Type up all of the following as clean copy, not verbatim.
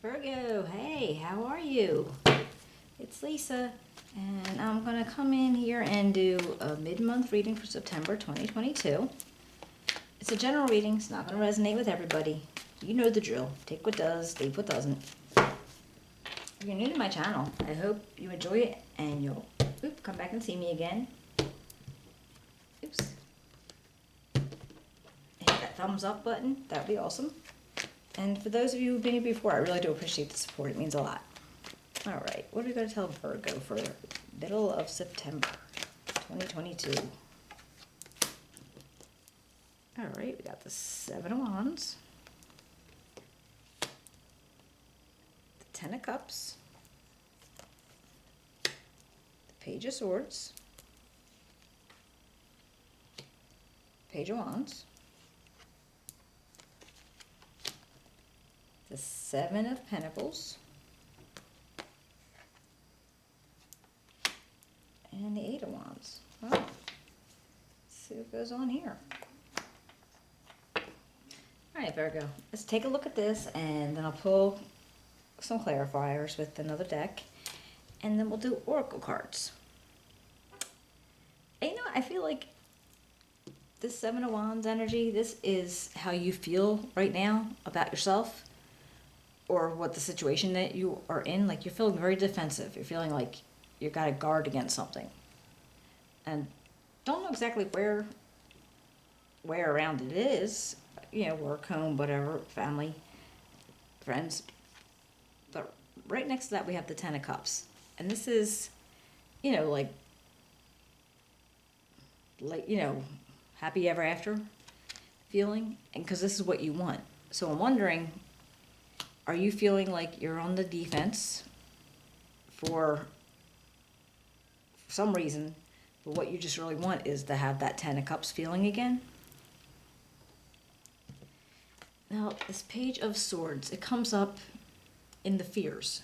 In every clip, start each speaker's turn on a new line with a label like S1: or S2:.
S1: Virgo, hey, how are you? It's Lisa, and I'm going to come in here and do a mid-month reading for September 2022. It's a general reading. It's not going to resonate with everybody. You know the drill. Take what does, leave what doesn't. If you're new to my channel, I hope you enjoy it and you'll come back and see me again. Oops. Hit that thumbs up button. That would be awesome. And for those of you who've been here before, I really do appreciate the support. It means a lot. All right, what are we going to tell Virgo for middle of September 2022? All right, we got the Seven of Wands, the Ten of Cups, the Page of Swords, Page of Wands, the Seven of Pentacles, and the Eight of Wands. Well, let's see what goes on here. All right, Virgo, let's take a look at this, and then I'll pull some clarifiers with another deck, and then we'll do oracle cards. And I feel like this Seven of Wands energy, this is how you feel right now about yourself or what the situation that you are in. Like, you're feeling very defensive. You're feeling like you got to guard against something. And don't know exactly where around it is. Work, home, whatever, family, friends. But right next to that we have the Ten of Cups. And this is, like happy ever after feeling. And because this is what you want. So I'm wondering, are you feeling like you're on the defense for some reason, but what you just really want is to have that Ten of Cups feeling again? Now, this Page of Swords, it comes up in the fears.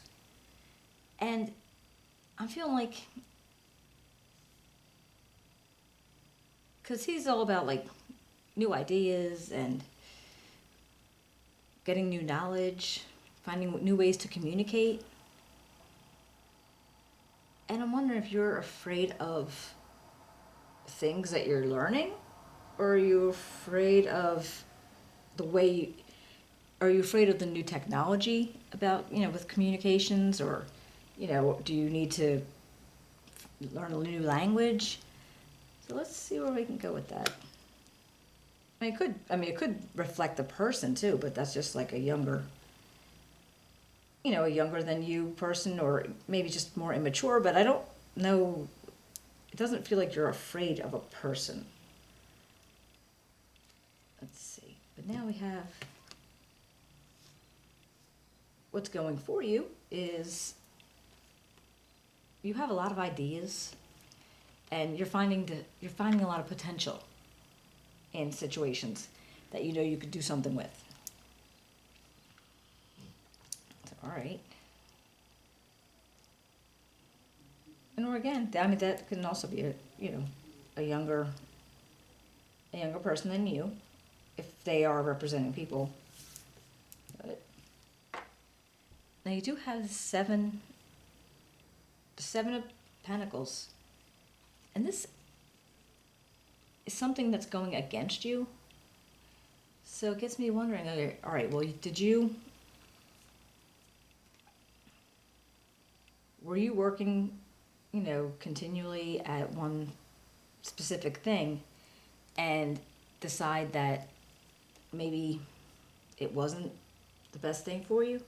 S1: And I'm feeling like, because he's all about like new ideas and getting new knowledge, finding new ways to communicate. And I'm wondering if you're afraid of things that you're learning, or are you afraid of are you afraid of the new technology about, with communications, or, do you need to learn a new language? So let's see where we can go with that. It could reflect the person too, but that's just like a younger than you person, or maybe just more immature, but I don't know. It doesn't feel like you're afraid of a person. Let's see. But now we have what's going for you is you have a lot of ideas, and you're finding a lot of potential in situations that you could do something with. All right. Or again, that can also be a younger person than you, if they are representing people. But now you do have the Seven of Pentacles, and this is something that's going against you. So it gets me wondering, all right, well, were you working, continually at one specific thing and decide that maybe it wasn't the best thing for you?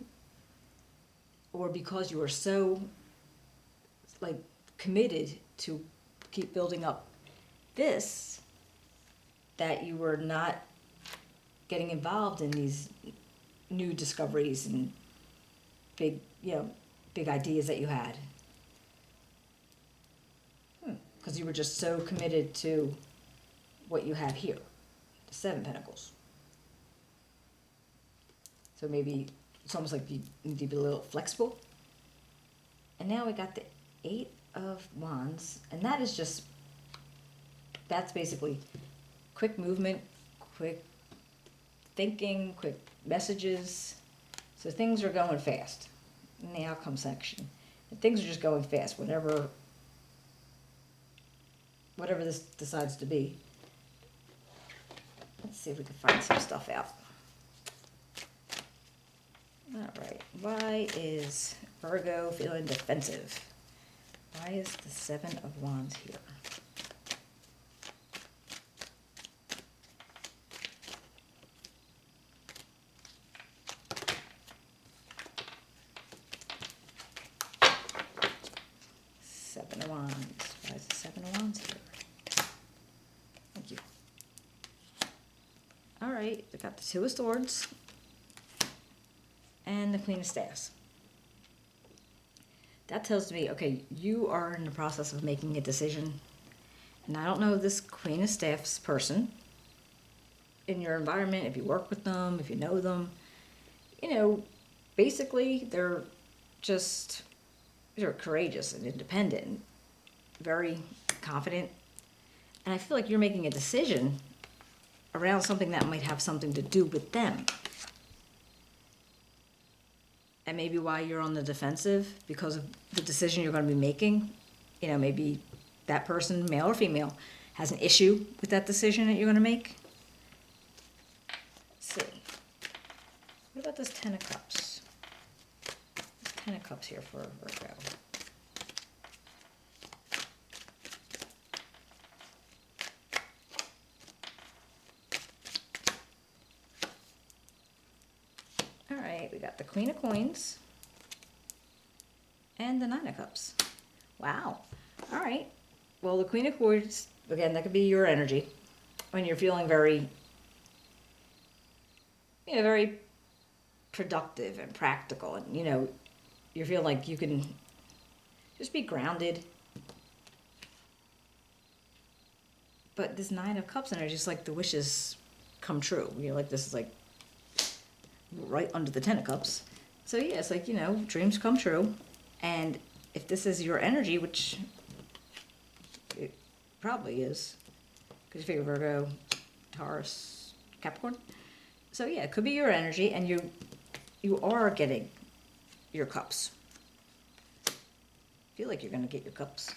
S1: Or because you were so committed to keep building up this, that you were not getting involved in these new discoveries and big ideas that you had, because you were just so committed to what you have here, the Seven Pentacles. So maybe it's almost like you need to be a little flexible. And now we got the Eight of Wands, and that's basically quick movement, quick thinking, quick messages. So things are going fast in the outcome section. And things are just going fast, whatever this decides to be. Let's see if we can find some stuff out. All right, why is Virgo feeling defensive? Why is the Seven of Wands here? Seven of Wands. Why is the Seven of Wands here? Thank you. All right, we got the Two of Swords and the Queen of Staffs. That tells me, okay, you are in the process of making a decision. And I don't know this Queen of Staffs person in your environment, if you work with them, if you know them. You know, basically they're courageous and independent and very confident. And I feel like you're making a decision around something that might have something to do with them. And maybe why you're on the defensive, because of the decision you're going to be making. You know, maybe that person, male or female, has an issue with that decision that you're going to make. Let's see. What about this Ten of Cups? Ten of Cups here for Virgo. All right, we got the Queen of Coins and the Nine of Cups. Wow. All right. Well, the Queen of Coins, again, that could be your energy when you're feeling very, very productive and practical, and, you feel like you can just be grounded. But this Nine of Cups energy is like the wishes come true. Like this is like right under the Ten of Cups. So yeah, it's like, dreams come true. And if this is your energy, which it probably is, because you figure Virgo, Taurus, Capricorn. So yeah, it could be your energy, and you are getting your cups. Feel like you're going to get your cups.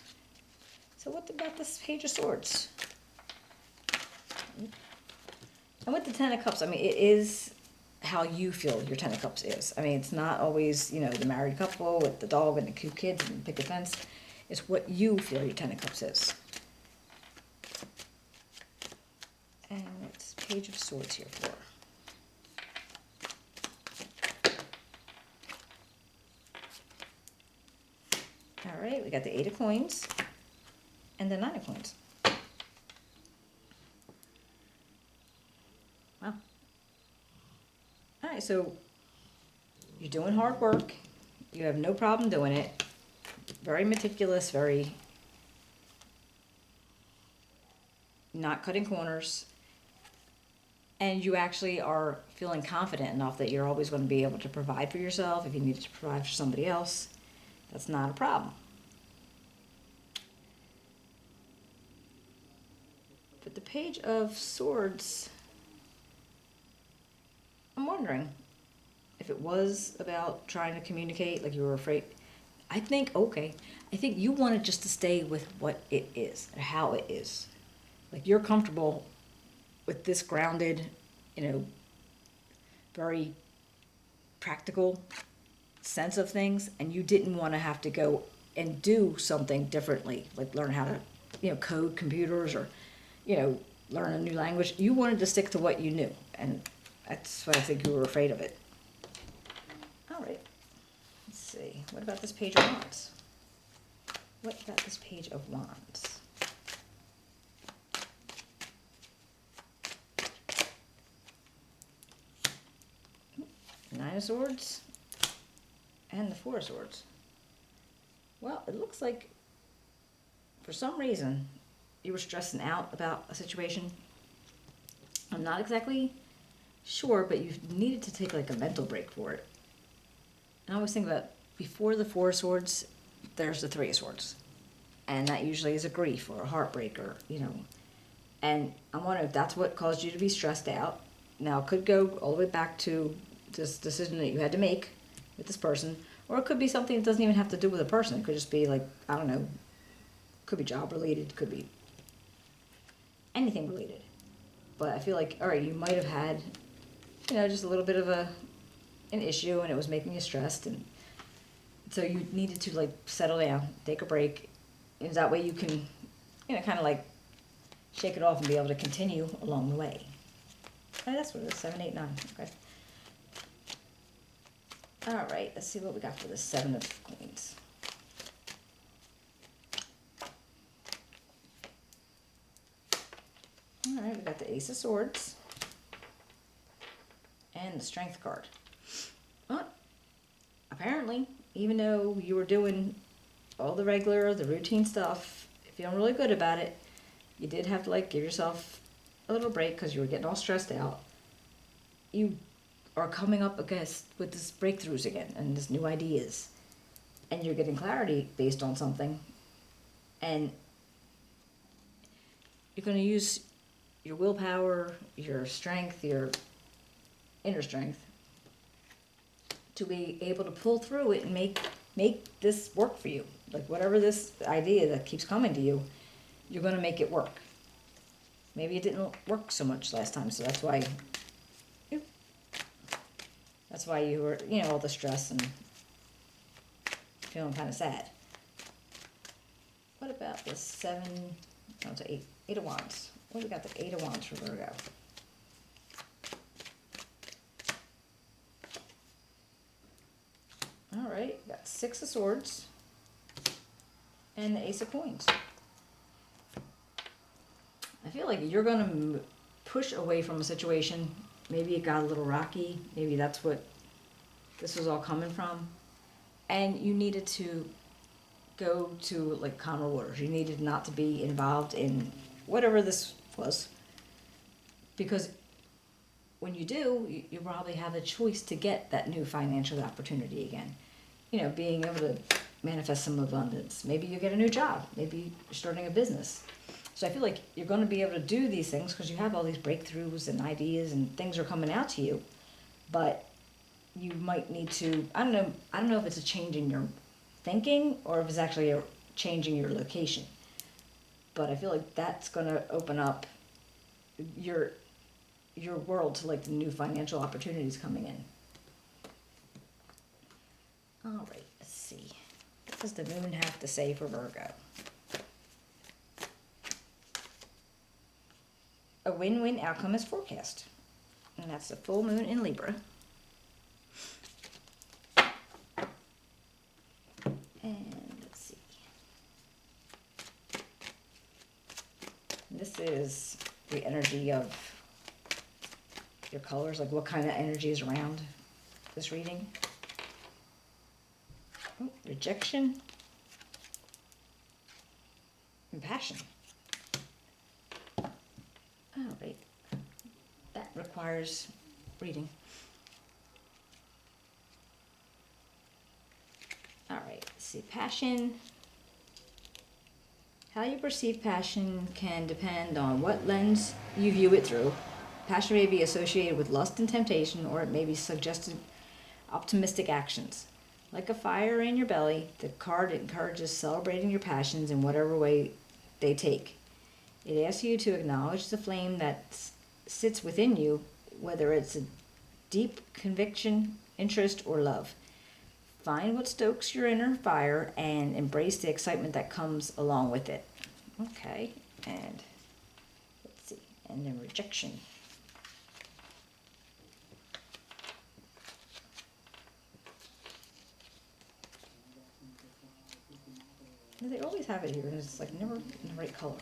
S1: So what about this Page of Swords? And with the Ten of Cups, I mean, it is how you feel your Ten of Cups is. I mean, it's not always, the married couple with the dog and the cute kids and picket fence. It's what you feel your Ten of Cups is. And what's Page of Swords here for? All right, we got the Eight of Coins and the Nine of Coins. Wow. All right, so you're doing hard work. You have no problem doing it. Very meticulous, very not cutting corners. And you actually are feeling confident enough that you're always going to be able to provide for yourself. If you need to provide for somebody else, that's not a problem. But the Page of Swords, I'm wondering if it was about trying to communicate, like you were afraid. I think you wanted just to stay with what it is, or how it is. Like you're comfortable with this grounded, very practical sense of things, and you didn't want to have to go and do something differently, like learn how to, code computers or, learn a new language. You wanted to stick to what you knew, and that's why I think you were afraid of it. All right. Let's see. What about this Page of Wands? What about this Page of Wands? Nine of Swords and the Four of Swords. Well, it looks like for some reason you were stressing out about a situation. I'm not exactly sure, but you needed to take like a mental break for it. And I always think about before the Four of Swords, there's the Three of Swords. And that usually is a grief or a heartbreak or, And I wonder if that's what caused you to be stressed out. Now, it could go all the way back to this decision that you had to make with this person, or it could be something that doesn't even have to do with a person. It could just be like, I don't know, could be job related, could be anything related. But I feel like, all right, you might have had, just a little bit of an issue, and it was making you stressed, and so you needed to like settle down, take a break, and that way you can, kind of like shake it off and be able to continue along the way. Oh, that's what it is, 7, 8, 9. Okay. All right, let's see what we got for the 7 of Queens. All right, we got the Ace of Swords and the Strength card. Well, apparently, even though you were doing all the routine stuff, feeling really good about it, you did have to like give yourself a little break because you were getting all stressed out. You are coming up against with this breakthroughs again and this new ideas, and you're getting clarity based on something, and you're going to use your willpower, your strength, your inner strength to be able to pull through it and make this work for you. Like whatever this idea that keeps coming to you, you're going to make it work. Maybe it didn't work so much last time, so that's why you were, all the stress and feeling kind of sad. What about the 7, no, it's 8 of Wands. What we got the 8 of Wands for Virgo? All right, we got 6 of Swords and the Ace of Coins. I feel like you're going to push away from a situation. Maybe it got a little rocky. Maybe that's what this was all coming from. And you needed to go to like calmer waters. You needed not to be involved in whatever this was. Because when you do, you probably have a choice to get that new financial opportunity again. Being able to manifest some abundance. Maybe you get a new job. Maybe you're starting a business. So I feel like you're going to be able to do these things because you have all these breakthroughs and ideas and things are coming out to you. But you might need to, I don't know if it's a change in your thinking or if it's actually a change in your location. But I feel like that's going to open up your world to like the new financial opportunities coming in. All right, let's see. What does the moon have to say for Virgo? A win-win outcome is forecast. And that's the full moon in Libra. And let's see. This is the energy of your colors, like what kind of energy is around this reading. Oh, rejection and passion. All right, that requires reading. All right, let's see, passion. How you perceive passion can depend on what lens you view it through. Passion may be associated with lust and temptation, or it may be suggested optimistic actions. Like a fire in your belly, the card encourages celebrating your passions in whatever way they take. It asks you to acknowledge the flame that sits within you, whether it's a deep conviction, interest, or love. Find what stokes your inner fire and embrace the excitement that comes along with it. Okay, and let's see, and then rejection. They always have it here, and it's like never in the right color.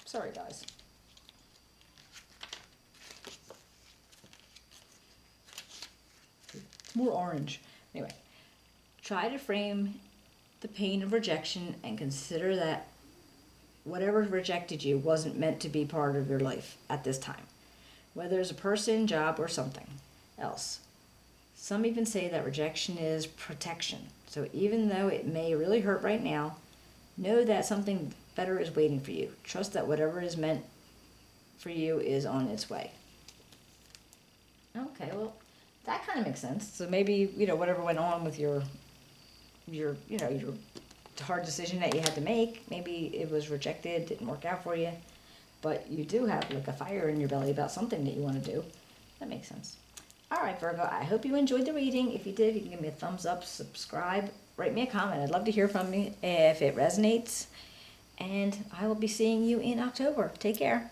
S1: Sorry, guys. More orange. Anyway, try to frame the pain of rejection and consider that whatever rejected you wasn't meant to be part of your life at this time, whether it's a person, job, or something else. Some even say that rejection is protection. So even though it may really hurt right now, know that something better is waiting for you. Trust that whatever is meant for you is on its way. Okay, well, that kind of makes sense. So maybe, whatever went on with your hard decision that you had to make, maybe it was rejected, didn't work out for you, but you do have like a fire in your belly about something that you want to do. That makes sense. All right, Virgo, I hope you enjoyed the reading. If you did, you can give me a thumbs up, subscribe, write me a comment. I'd love to hear from you if it resonates. And I will be seeing you in October. Take care.